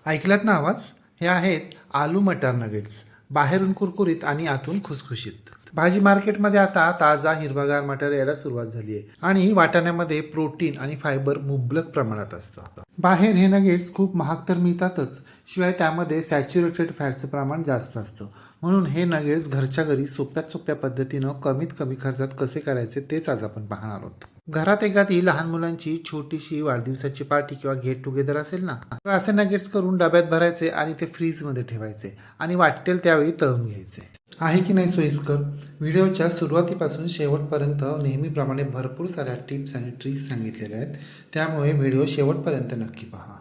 ऐकलात ना आवाज? हे आहेत आलू मटर नगेट्स. बाहेरून कुरकुरीत आणि आतून खुसखुशीत. भाजी मार्केटमध्ये आता ताजा हिरवागार मटर यायला सुरुवात झाली आहे आणि वाटाण्यामध्ये प्रोटीन आणि फायबर मुबलक प्रमाणात असतं. बाहेर हे नगेट्स खूप महाग तर मिळतातच, शिवाय त्यामध्ये सॅच्युरेटेड फॅटचं प्रमाण जास्त असतं. म्हणून हे नगेट्स घरच्या घरी सोप्यात सोप्या पद्धतीनं कमीत कमी खर्चात कसे करायचे तेच आज आपण पाहणार आहोत. घरात एखादी लहान मुलांची छोटीशी वाढदिवसाची पार्टी किंवा गेट टुगेदर असेल ना, तर असे नगेट्स करून डब्यात भरायचे आणि ते फ्रीजमध्ये ठेवायचे आणि वाटेल त्यावेळी तळून घ्यायचे. आहे की नाही सोयीस्कर? व्हिडिओच्या सुरुवातीपासून शेवटपर्यंत नेहमीप्रमाणे भरपूर साऱ्या टिप्स आणि ट्रिक्स सांगितलेल्या आहेत, त्यामुळे व्हिडिओ शेवटपर्यंत नक्की पहा.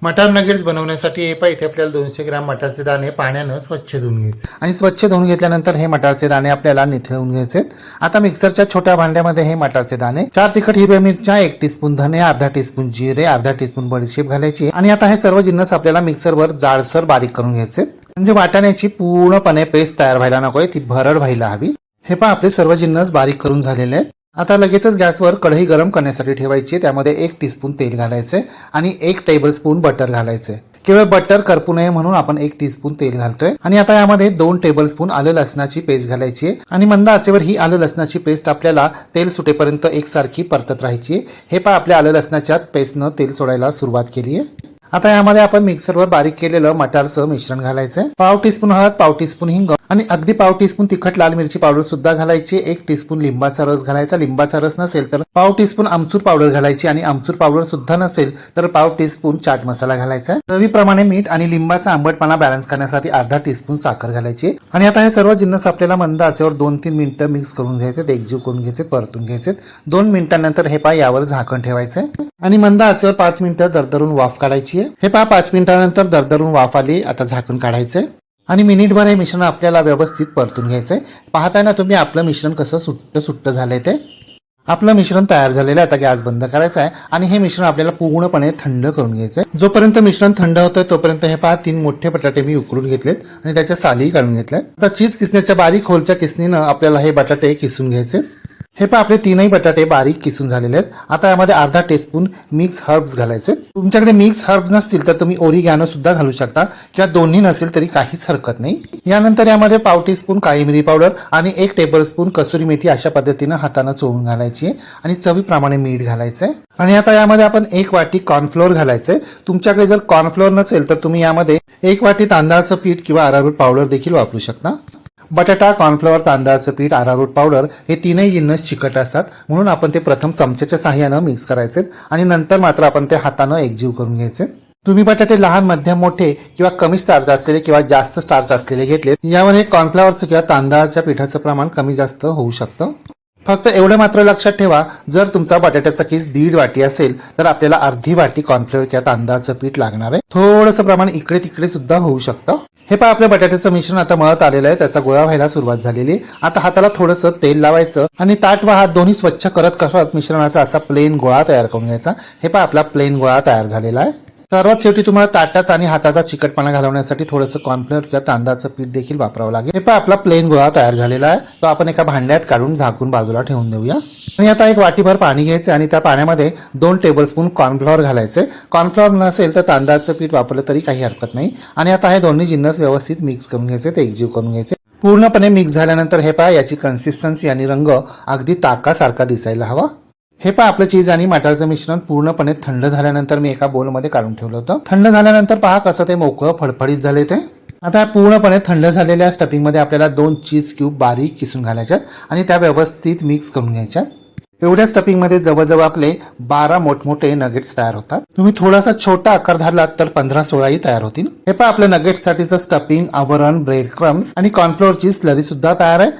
मटार नगेट्स बनवण्यासाठी इथे आपल्याला 200 ग्रॅम मटारचे दाणे पाण्यानं स्वच्छ धुवून घ्यायचे आणि स्वच्छ धुवून घेतल्यानंतर हे मटारचे दाणे आपल्याला निथळून घ्यायचे. आता मिक्सरच्या छोट्या भांड्यामध्ये हे मटारचे दाणे, 4 तिखट हिरव्या मिरच्या, 1 टीस्पून धने, अर्धा टीस्पून जिरे, अर्धा टीस्पून बडीशेप घालायची आणि आता हे सर्व जिन्नस आपल्याला मिक्सरवर जाडसर बारीक करून घ्यायचे. म्हणजे वाटाण्याची पूर्णपणे पेस्ट तयार व्हायला नकोय, ती भरड व्हायला हवी. हे पहा आपले सर्व जिन्नस बारीक करून झालेले आहेत. आता लगेचच गॅसवर कढई गरम करण्यासाठी ठेवायची. त्यामध्ये 1 टीस्पून तेल घालायचे आणि 1 टेबलस्पून बटर घालायचे. केवळ बटर करपू नये म्हणून आपण 1 टीस्पून तेल घालतोय आणि आता यामध्ये 2 टेबलस्पून आलं लसणाची पेस्ट घालायची आणि मंद आचेवर ही आलं लसणाची पेस्ट आपल्याला तेल सुटेपर्यंत एकसारखी परतत राहायची. हे पहा आपल्या आलं लसणाच्या पेस्टनं तेल सोडायला सुरुवात केली आहे. आता यामध्ये आपण मिक्सरवर बारीक केलेलं मटारचं मिश्रण घालायचंय. पाव टीस्पून हळद, पाव टीस्पून हिंग आणि अगदी पाव टीस्पून तिखट लाल मिरची पावडर सुद्धा घालायची. 1 टीस्पून लिंबाचा रस घालायचा. लिंबाचा रस नसेल तर पाव टीस्पून आमचूर पावडर घालायची आणि आमचूर पावडर सुद्धा नसेल तर पाव टीस्पून चाट मसाला घालायचा. चवीप्रमाणे मीठ आणि लिंबाचा आंबटपणा बॅलन्स करण्यासाठी अर्धा टीस्पून साखर घालायची आणि आता हे सर्व जिन्नस आपल्याला मंद आचेवर 2-3 मिनिटं मिक्स करून घ्यायचे, एकजीव करून घ्यायचे, परतून घ्यायचे. 2 मिनिटांनंतर हे पहा यावर झाकण ठेवायचे आणि मंद आचेवर 5 मिनिटं दरदरून वाफ काढायची आहे. हे पहा 5 मिनिटांनंतर दरदरून वाफ आली. आता झाकण काढायचे आणि मिनिटभर हे मिश्रण आपल्याला व्यवस्थित परतून घ्यायचंय. पाहताय ना तुम्ही आपलं मिश्रण कसं सुट्ट झालंय ते. आपलं मिश्रण तयार झालेलं आहे. आता गॅस बंद करायचा आहे आणि हे मिश्रण आपल्याला पूर्णपणे थंड करून घ्यायचंय. जोपर्यंत मिश्रण थंड होतंय तोपर्यंत हे पहा 3 मोठे बटाटे मी उकळून घेतलेत आणि त्याच्या साली काढून घेतल्यात. आता चीज किसण्याच्या बारीक होलच्या किसणीनं आपल्याला हे बटाटे किसून घ्यायचे. हे पहा आपले 3ही बटाटे बारीक किसून झालेले आहेत. आता यामध्ये अर्धा टीस्पून मिक्स हर्ब्स घालायचे. तुमच्याकडे मिक्स हर्ब्स नसतील तर तुम्ही ओरिगॅनो सुद्धा घालू शकता किंवा दोन्ही नसेल तरी काहीच हरकत नाही. यानंतर यामध्ये पाव टीस्पून काळी मिरी पावडर आणि 1 टेबलस्पून कसुरी मेथी अशा पद्धतीनं हाताने चोळून घालायची आणि चवीप्रमाणे मीठ घालायचंय. आणि आता यामध्ये आपण 1 वाटी कॉर्नफ्लोअर घालायचंय. तुमच्याकडे जर कॉर्नफ्लोअर नसेल तर तुम्ही यामध्ये 1 वाटी तांदळाचं पीठ किंवा अरारोट पावडर देखील वापरू शकता. बटाटा, कॉर्नफ्लॉवर, तांदळाचं पीठ, अरारोट पावडर हे 3ही जिन्नस चिकट असतात, म्हणून आपण ते प्रथम चमच्याच्या सहाय्यानं मिक्स करायचे आणि नंतर मात्र आपण ते हातानं एकजीव करून घ्यायचे. तुम्ही बटाटे लहान, मध्यम, मोठे किंवा कमी स्टार्च असलेले किंवा जास्त स्टार्च असलेले घेतले, यामध्ये कॉर्नफ्लॉवरचं किंवा तांदळाच्या पिठाचं प्रमाण कमी जास्त होऊ शकतं. फक्त एवढं मात्र लक्षात ठेवा, जर तुमचा बटाट्याचा किस 1.5 वाटी असेल तर आपल्याला अर्धी वाटी कॉर्नफ्लॉवर किंवा तांदळाचं पीठ लागणार आहे. थोडंसं प्रमाण इकडे तिकडे सुद्धा होऊ शकतं. हे पहा आपल्या बटाट्याचं मिश्रण आता मळत आलेलं आहे. त्याचा गोळा व्हायला सुरुवात झालेली आहे. आता हाताला थोडंसं तेल लावायचं आणि ताट व हात दोन्ही स्वच्छ करत मिश्रणाचा असा प्लेन गोळा तयार करून घ्यायचा. हे पहा आपला प्लेन गोळा तयार झालेला आहे. सर्वात शेवटी तुम्हाला ताटाचा आणि हाताचा चिकटपणा घालवण्यासाठी थोडंसं कॉर्नफ्लॉवर किंवा तांदळाचं पीठ देखील वापरावं लागेल. हे पहा आपला प्लेन गोळा तयार झालेला आहे. तो आपण एका भांड्यात काढून झाकून बाजूला ठेवून देऊया. आणि आता 1 वाटीभर पाणी घ्यायचं आणि त्या पाण्यामध्ये 2 टेबलस्पून कॉर्नफ्लॉवर घालायचे. कॉर्नफ्लॉवर नसेल तर तांदळाचं पीठ वापरलं तरी काही हरकत नाही. आणि आता हे दोन्ही जिन्नस व्यवस्थित मिक्स करून घ्यायचे, ते एकजीव करून घ्यायचे. पूर्णपणे मिक्स झाल्यानंतर हे पहा याची कन्सिस्टन्सी आणि रंग अगदी ताकासारखा दिसायला हवा. हे पहा आपलं चीज आणि मटारचं मिश्रण पूर्णपणे थंड झाल्यानंतर मी एका बोलमध्ये काढून ठेवलं होतं. थंड झाल्यानंतर पहा कसं ते मोकळं फडफडीत झाले ते. आता पूर्णपणे थंड झालेल्या स्टफिंगमध्ये आपल्याला 2 चीज क्यूब बारीक किसून घालायच्यात आणि त्या व्यवस्थित मिक्स करून घ्यायच्यात. एवढ्या स्टफिंगमध्ये जवळजवळ आपले 12 मोठमोठे नगेट्स तयार होतात. तुम्ही थोडासा छोटा आकार धरलात तर 15-16ही तयार होतील. हे पहा आपल्या नगेट्ससाठीचं स्टफिंग, आवरण, ब्रेड क्रम्स आणि कॉर्नफ्लोअरची स्लरी सुद्धा तयार आहे.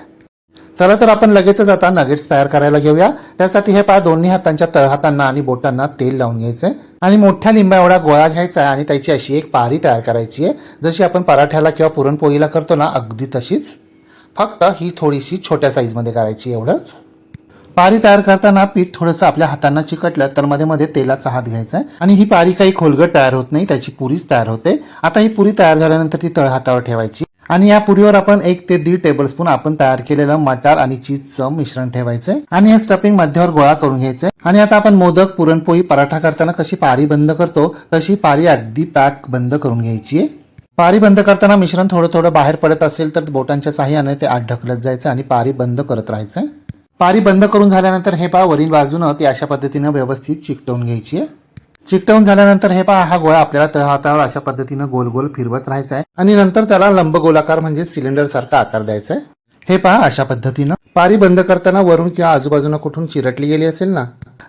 चला तर आपण लगेचच आता नगेट्स तयार करायला घेऊया. त्यासाठी हे पहा दोन्ही हातांच्या तळहातांना आणि बोटांना तेल लावून घ्यायचंय आणि मोठ्या लिंबा एवढा गोळा घ्यायचा आहे आणि त्याची अशी एक पारी तयार करायची आहे. जशी आपण पराठ्याला किंवा पुरणपोळीला करतो ना, अगदी तशीच, फक्त ही थोडीशी छोट्या साईजमध्ये करायची, एवढंच. पारी तयार करताना पीठ थोडंसं आपल्या हातांना चिकटलं तर मध्ये मध्ये तेलाचा हात घ्यायचा आहे आणि ही पारी काही खोलगट तयार होत नाही, त्याची पुरीच तयार होते. आता ही पुरी तयार झाल्यानंतर ती तळहातावर ठेवायची आणि या पुरीवर आपण 1 ते 1.5 टेबलस्पून आपण तयार केलेलं मटार आणि चीजचं मिश्रण ठेवायचंय आणि हे स्टफिंग मध्यावर गोळा करून घ्यायचंय. आणि आता आपण मोदक, पुरणपोळी, पराठा करताना कशी पारी बंद करतो तशी पारी अगदी पॅक बंद करून घ्यायची आहे. पारी बंद करताना मिश्रण थोडं थोडं बाहेर पडत असेल तर बोटांच्या साहाय्याने ते आत ढकलत जायचं आणि पारी बंद करत राहायचं. पारी बंद करून झाल्यानंतर हे पहा वरील बाजूनं ती अशा पद्धतीनं व्यवस्थित चिकटवून घ्यायची आहे. चिकटवून झाल्यानंतर हे पहा हा गोळा आपल्याला तळहातावर अशा पद्धतीनं गोल गोल फिरवत राहायचा आहे आणि नंतर त्याला लंबगोलाकार म्हणजे सिलेंडर सारखा आकार द्यायचा आहे. हे पहा अशा पद्धतीनं पारी बंद करताना वरून किंवा आजूबाजूला कुठून चिरटली गेली असेल ना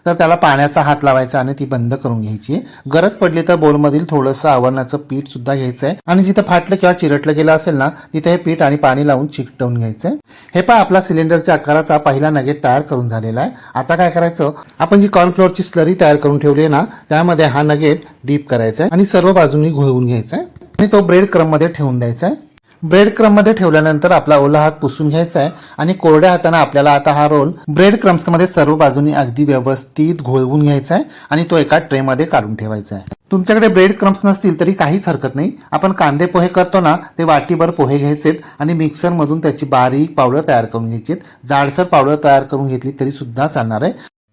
तर त्याला पाण्याचा हात लावायचा आणि ती बंद करून घ्यायची आहे. गरज पडली तर बोलमधील थोडंसं आवरणाचं पीठ सुद्धा घ्यायचं आहे आणि जिथं फाटलं किंवा चिरटलं गेलं असेल ना तिथे हे पीठ आणि पाणी लावून चिकटवून घ्यायचंय. हे पहा आपला सिलेंडरच्या आकाराचा पहिला नगेट तयार करून झालेला आहे. आता काय करायचं, आपण जी कॉर्नफ्लोअरची स्लरी तयार करून ठेवली आहे ना त्यामध्ये हा नगेट डीप करायचा आहे आणि सर्व बाजूंनी घोळवून घ्यायचा आहे आणि तो ब्रेड क्रम मध्ये ठेवून द्यायचा आहे. ब्रेड क्रम मध्ये ठेवल्यानंतर आपला ओला हात पुसून घ्यायचा आहे आणि कोरड्या हाताने आपल्याला आता हा रोल ब्रेड क्रम्स मध्ये सर्व बाजूंनी अगदी व्यवस्थित घोळवून घ्यायचा आहे आणि तो एका ट्रे मध्ये काढून ठेवायचा आहे. तुमच्याकडे ब्रेड क्रम्स नसतील तरी काहीच हरकत नाही. आपण कांदे पोहे करतो ना ते वाटीभर पोहे घ्यायचेत आणि मिक्सर मधून त्याची बारीक पावडर तयार करून घ्यायची. जाडसर पावडर तयार करून घेतली तरी सुद्धा चालणार आहे.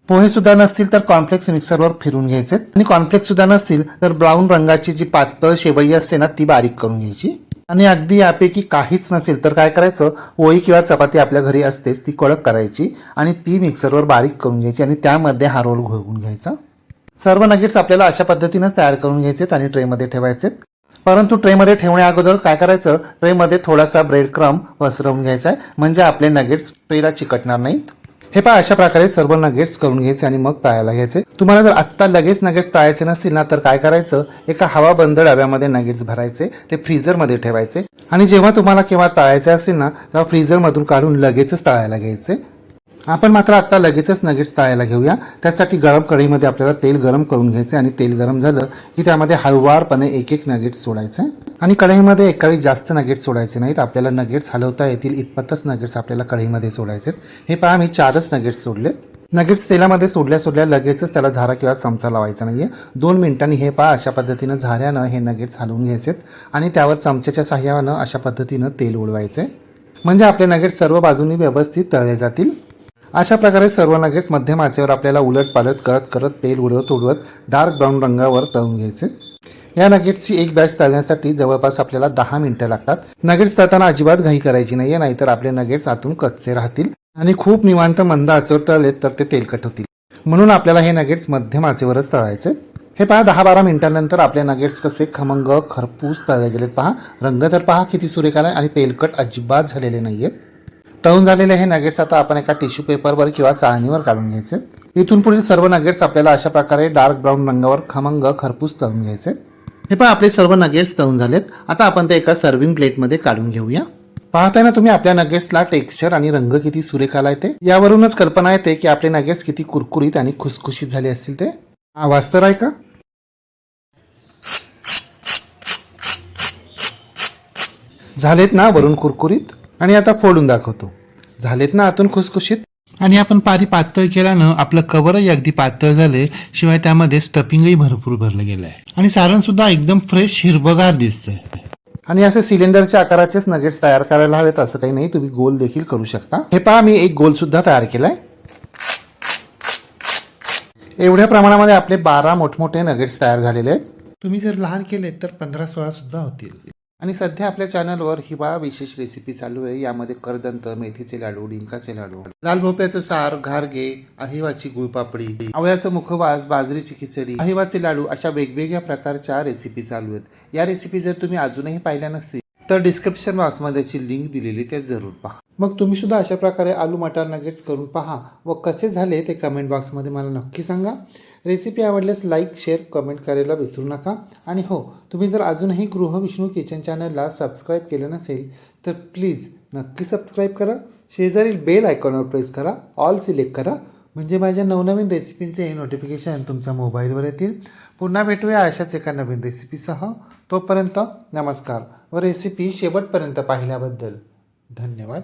पोहे सुद्धा नसतील तर कॉर्नफ्लेक्स मिक्सरवर फिरून घ्यायचे आणि कॉर्नफ्लेक्स सुद्धा नसतील तर ब्राऊन रंगाची जी पातळ शेवई असते ना ती बारीक करून घ्यायची. आणि अगदी यापैकी काहीच नसेल तर काय करायचं, पोळी किंवा चपाती आपल्या घरी असतेच ती कडक करायची आणि ती मिक्सरवर बारीक करून घ्यायची आणि त्यामध्ये हा रोल घोळवून घ्यायचा. सर्व नगेट्स आपल्याला अशा पद्धतीनेच तयार करून घ्यायचेत आणि ट्रेमध्ये ठेवायचेत. परंतु ट्रेमध्ये ठेवण्या अगोदर काय करायचं, ट्रेमध्ये थोडासा ब्रेड क्रम पसरवून घ्यायचा आहे म्हणजे आपले नगेट्स ट्रेला चिकटणार नाहीत. हे पहा अशा प्रकारे सर्व नगेट्स करून घ्यायचे आणि मग तळायला घ्यायचे. तुम्हाला जर आत्ता लगेच नगेट्स तळायचे नसतील ना तर काय करायचं, एका हवाबंद डब्यामध्ये नगेट्स भरायचे, ते फ्रीझरमध्ये ठेवायचे आणि जेव्हा तुम्हाला केव्हा तळायचे असेल ना तेव्हा फ्रीझरमधून काढून लगेचच तळायला घ्यायचे. आपण मात्र आता लगेचच नगेट्स तळायला घेऊया. त्यासाठी गरम कढईमध्ये आपल्याला तेल गरम करून घ्यायचे आणि तेल गरम झालं की त्यामध्ये हळुवारपणे एक एक नगेट्स सोडायचे आणि कढईमध्ये एकावेळी जास्त नगेट्स सोडायचे नाहीत. आपल्याला नगेट्स हलवता येतील इतपतच नगेट्स आपल्याला कढईमध्ये सोडायचे. हे पहा मी 4च नगेट्स सोडले. नगेट्स तेलामध्ये सोडल्या सोडल्या लगेचच त्याला झारा किंवा चमचा लावायचा नाहीये. 2 मिनिटांनी हे पहा अशा पद्धतीनं झाऱ्यानं हे नगेट्स हलवून घ्यायचे आणि त्यावर चमच्याच्या साह्यानं अशा पद्धतीनं तेल उडवायचे म्हणजे आपले नगेट्स सर्व बाजूंनी व्यवस्थित तळले जातील. अशा प्रकारे सर्व नगेट्स मध्यम आचेवर आपल्याला उलट पालट करत करत तेल उडवत डार्क ब्राऊन रंगावर तळून घ्यायचे. या नगेट्सची एक बॅच तळण्यासाठी जवळपास आपल्याला 10 मिनिटं लागतात. नगेट्स तळताना अजिबात घाई करायची नाहीये, नाहीतर आपले नगेट्स आतून कच्चे राहतील आणि खूप निवांत मंद आचेवर तळलेत तर ते तेलकट होतील. म्हणून आपल्याला हे नगेट्स मध्यम आचेवरच तळायचे. हे पहा 10-12 मिनिटांनंतर आपले नगेट्स कसे खमंग खरपूस तळले गेलेत. पहा रंग तर पहा किती सुरेख आलाय आणि तेलकट अजिबात झालेले नाहीयेत. तळून झालेले हे नगेट्स आता आपण एका टिश्यू पेपरवर किंवा चाळणीवर काढून घ्यायचे. इथून पुढील सर्व नगेट्स आपल्याला अशा प्रकारे डार्क ब्राऊन रंगावर खमंग खरपूस तळून घ्यायचे. हे पहा आपले सर्व नगेट्स तळून झालेत. आता आपण ते एका सर्विंग प्लेटमध्ये काढून घेऊया. पाहताय ना तुम्ही आपल्या नगेट्सला टेक्स्चर आणि रंग किती सुरेख आलाय ते. यावरूनच कल्पना येते की आपले नगेट्स किती कुरकुरीत आणि खुसखुशीत झाले असतील ते. आवाज तर आहे का? झालेत ना वरून कुरकुरीत आणि आता फोडून दाखवतो. झालेत ना आतून खुसखुशीत आणि आपण पारी पातळ केल्यानं आपलं कवरही अगदी पातळ झाले, शिवाय त्यामध्ये स्टफिंगही भरपूर भरलं गेलंय आणि सारण सुद्धा एकदम फ्रेश हिरवगार दिसतंय. आणि असे सिलेंडरच्या आकाराचेच नगेट्स तयार करायला हवेत असं काही नाही, तुम्ही गोल देखील करू शकता. हे पहा मी एक गोल सुद्धा तयार केलाय. एवढ्या प्रमाणामध्ये आपले 12 मोठमोठे नगेट्स तयार झालेले आहेत. तुम्ही जर लहान केले तर 15-16 सुद्धा होतील. आणि सध्या आपल्या चॅनलवर हिवाळा विशेष रेसिपी चालू आहे. यामध्ये करदंत, मेथीचे लाडू, डिंकाचे लाडू, लाल भोपळ्याचं सार, घारगे, अहिवाची गुळपापडी, आवळ्याचं मुखवास, बाजरीची खिचडी, अहिवाचे लाडू अशा वेगवेगळ्या प्रकारच्या रेसिपी चालू आहेत. या रेसिपी जर तुम्ही अजूनही पाहिल्या नसतील तर डिस्क्रिप्शन बॉक्समध्ये लिंक दिलेली ते जरूर पहा. मग तुम्ही सुद्धा अशा प्रकारे आलू मटार नगेट्स करून पहा व कसे झाले ते कमेंट बॉक्समध्ये मला नक्की सांगा. रेसिपी आवडल्यास लाईक, शेअर, कमेंट करायला विसरू नका. आणि हो, तुम्ही जर अजूनही गृहविष्णू किचन चॅनलला सबस्क्राईब केलं नसेल तर प्लीज नक्की सबस्क्राईब करा. शेजारील बेल आयकॉनवर प्रेस करा, ऑल सिलेक्ट करा म्हणजे माझ्या नवनवीन रेसिपींचे नोटिफिकेशन तुमच्या मोबाईलवर येतील. पुन्हा भेटूया अशाच एका नवीन रेसिपीसह. तोपर्यंत नमस्कार व रेसिपी शेवटपर्यंत पाहिल्याबद्दल धन्यवाद.